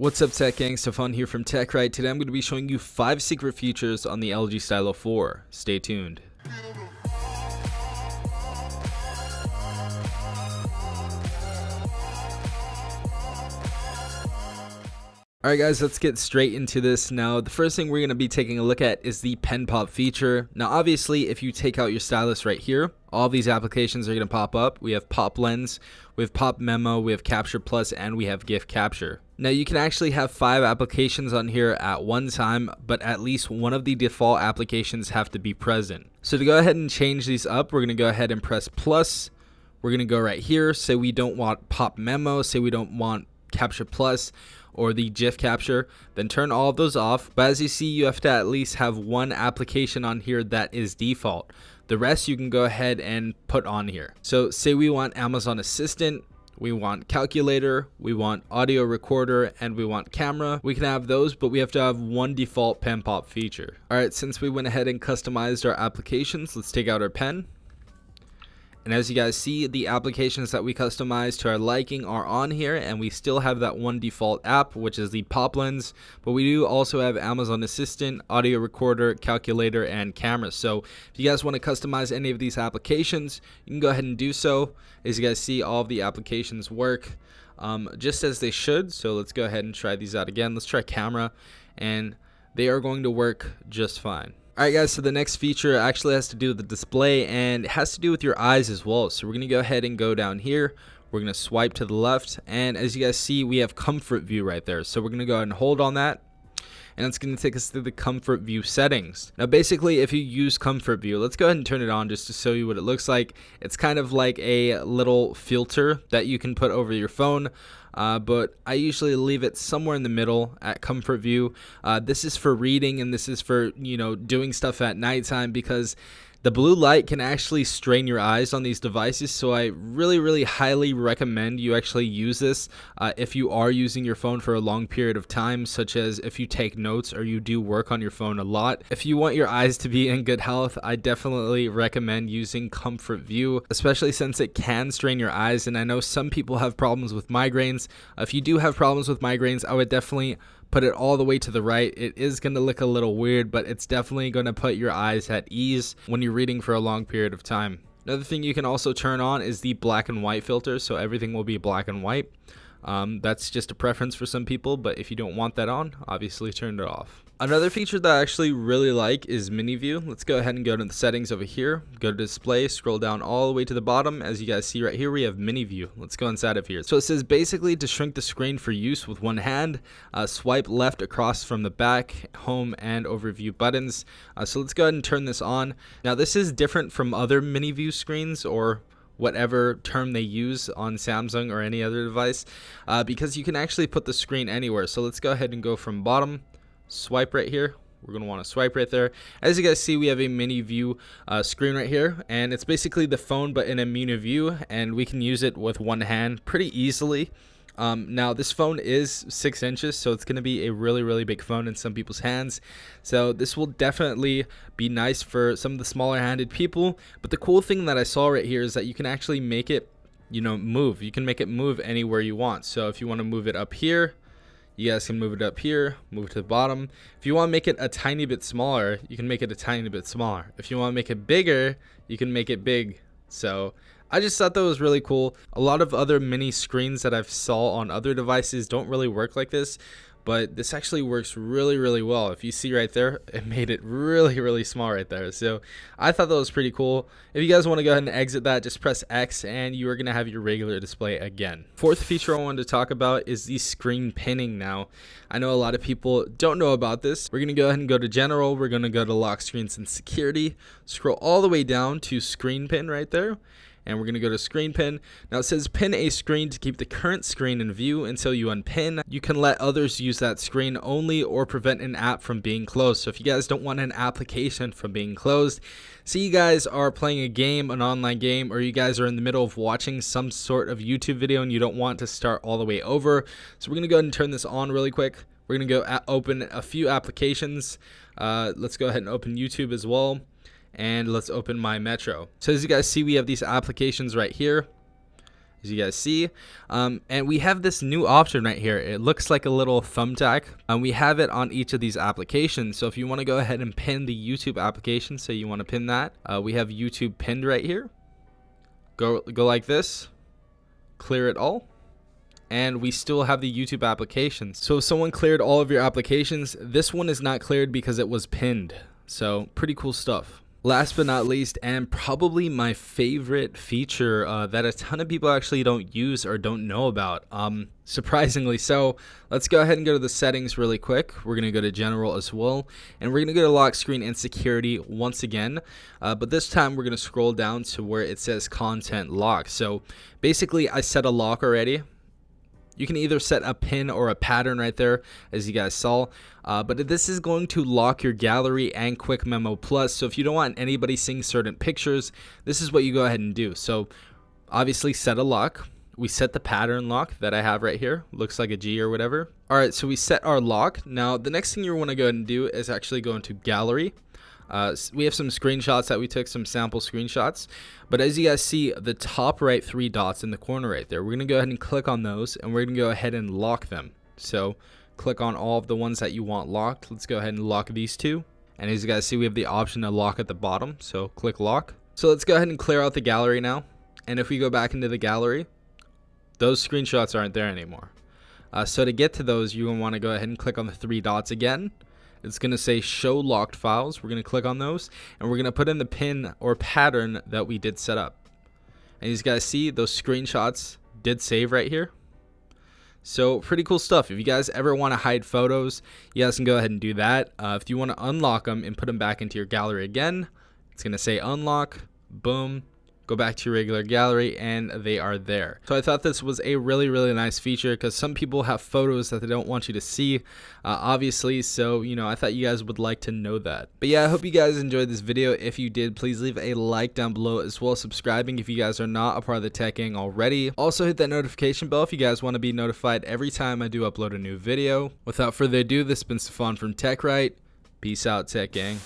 What's up, Tech Gang? Stefan here from TechRight. Today I'm going to be showing you 5 secret features on the LG Stylo 4. Stay tuned. Alright guys, let's get straight into this. Now, the first thing we're going to be taking a look at is the pen pop feature. Now, obviously, if you take out your stylus right here, all these applications are going to pop up. We have Pop Lens, we have Pop Memo, we have Capture Plus, and we have GIF Capture. Now, you can actually have 5 applications on here at one time, but at least one of the default applications have to be present. So to go ahead and change these up, we're going to go ahead and press plus. We're going to go right here, say we don't want Pop Memo, say we don't want Capture Plus, or the GIF capture, then turn all of those off. But as you see, you have to at least have one application on here that is default. The rest you can go ahead and put on here. So say we want Amazon Assistant, we want calculator, we want audio recorder, and we want camera. We can have those, but we have to have one default pen pop feature. Alright, since we went ahead and customized our applications, let's take out our pen. And as you guys see, the applications that we customized to our liking are on here, and we still have that one default app, which is the Pop Lens, but we do also have Amazon Assistant, audio recorder, calculator, and camera. So if you guys want to customize any of these applications, you can go ahead and do so. As you guys see, all of the applications work just as they should. So let's go ahead and try these out again. Let's try camera, and they are going to work just fine. Alright guys, so the next feature actually has to do with the display, and it has to do with your eyes as well. So we're going to go ahead and go down here. We're going to swipe to the left, and as you guys see, we have comfort view right there. So we're going to go ahead and hold on that, and it's going to take us through the comfort view settings. Now basically, if you use comfort view, let's go ahead and turn it on just to show you what it looks like. It's kind of like a little filter that you can put over your phone. But I usually leave it somewhere in the middle at comfort view. This is for reading, and this is for, doing stuff at nighttime, because the blue light can actually strain your eyes on these devices. So I really highly recommend you actually use this if you are using your phone for a long period of time, such as if you take notes or you do work on your phone a lot. If you want your eyes to be in good health, I definitely recommend using comfort view, especially since it can strain your eyes. And I know some people have problems with migraines. If you do have problems with migraines, I would definitely put it all the way to the right. It is going to look a little weird, but it's definitely going to put your eyes at ease when you're reading for a long period of time. Another thing you can also turn on is the black and white filter, so everything will be black and white. That's just a preference for some people, but if you don't want that on, obviously turn it off. Another feature that I actually really like is mini view. Let's go ahead and go to the settings over here, go to display, scroll down all the way to the bottom. As you guys see right here, we have mini view. Let's go inside of here. So it says basically to shrink the screen for use with one hand, swipe left across from the back, home, and overview buttons. So let's go ahead and turn this on. Now this is different from other mini view screens, or whatever term they use on Samsung or any other device, because you can actually put the screen anywhere. So let's go ahead and go from bottom, swipe right here. We're going to want to swipe right there. As you guys see, we have a mini view screen right here, and it's basically the phone but in a mini view, and we can use it with one hand pretty easily. Now this phone is 6 inches, so it's going to be a really big phone in some people's hands. So this will definitely be nice for some of the smaller handed people. But the cool thing that I saw right here is that you can actually make it, move. You can make it move anywhere you want. So if you want to move it up here, you guys can move it up here, move to the bottom. If you want to make it a tiny bit smaller, you can make it a tiny bit smaller. If you want to make it bigger, you can make it big. So I just thought that was really cool. A lot of other mini screens that I've saw on other devices don't really work like this, but this actually works really well. If you see right there, it made it really small right there. So I thought that was pretty cool. If you guys want to go ahead and exit that, just press X and you are going to have your regular display again. Fourth feature I wanted to talk about is the screen pinning. Now, I know a lot of people don't know about this. We're going to go ahead and go to general. We're going to go to lock screens and security, scroll all the way down to screen pin right there. And we're going to go to screen pin. Now it says pin a screen to keep the current screen in view until you unpin. You can let others use that screen only or prevent an app from being closed. So if you guys don't want an application from being closed, say you guys are playing a game, an online game, or you guys are in the middle of watching some sort of YouTube video and you don't want to start all the way over. So we're going to go ahead and turn this on really quick. We're going to go open a few applications. Let's go ahead and open YouTube as well. And let's open my Metro. So as you guys see, we have these applications right here. as you guys see. And we have this new option right here. It looks like a little thumbtack, and we have it on each of these applications. So if you want to go ahead and pin the YouTube application, say you want to pin that, we have YouTube pinned right here. Go like this, clear it all, and we still have the YouTube applications. So if someone cleared all of your applications, this one is not cleared because it was pinned. So pretty cool stuff. Last but not least, and probably my favorite feature that a ton of people actually don't use or don't know about, surprisingly. So let's go ahead and go to the settings really quick. We're going to go to general as well, and we're going to go to lock screen and security once again, but this time we're going to scroll down to where it says content lock. So basically I set a lock already. You can either set a pin or a pattern right there, as you guys saw, but this is going to lock your gallery and quick memo plus. So if you don't want anybody seeing certain pictures, this is what you go ahead and do. So obviously set a lock. We set the pattern lock that I have right here, looks like a G or whatever. All right, so we set our lock. Now the next thing you want to go ahead and do is actually go into gallery. We have some screenshots that we took, some sample screenshots, but as you guys see, the top right 3 dots in the corner right there, we're going to go ahead and click on those, and we're going to go ahead and lock them. So click on all of the ones that you want locked. Let's go ahead and lock these 2, and as you guys see, we have the option to lock at the bottom, so click lock. So let's go ahead and clear out the gallery now, and if we go back into the gallery, those screenshots aren't there anymore. So to get to those, you're going to want to go ahead and click on the 3 dots again. It's going to say show locked files. We're going to click on those, and we're going to put in the pin or pattern that we did set up. And you guys see those screenshots did save right here. So pretty cool stuff. If you guys ever want to hide photos, you guys can go ahead and do that. If you want to unlock them and put them back into your gallery again, it's going to say unlock, boom. Go back to your regular gallery and they are there. So I thought this was a really nice feature because some people have photos that they don't want you to see, obviously, so I thought you guys would like to know that. But yeah, I hope you guys enjoyed this video. If you did, please leave a like down below, as well as subscribing if you guys are not a part of the tech gang already. Also hit that notification bell if you guys want to be notified every time I do upload a new video. Without further ado, this has been Stefan from TechRight. Peace out, tech gang.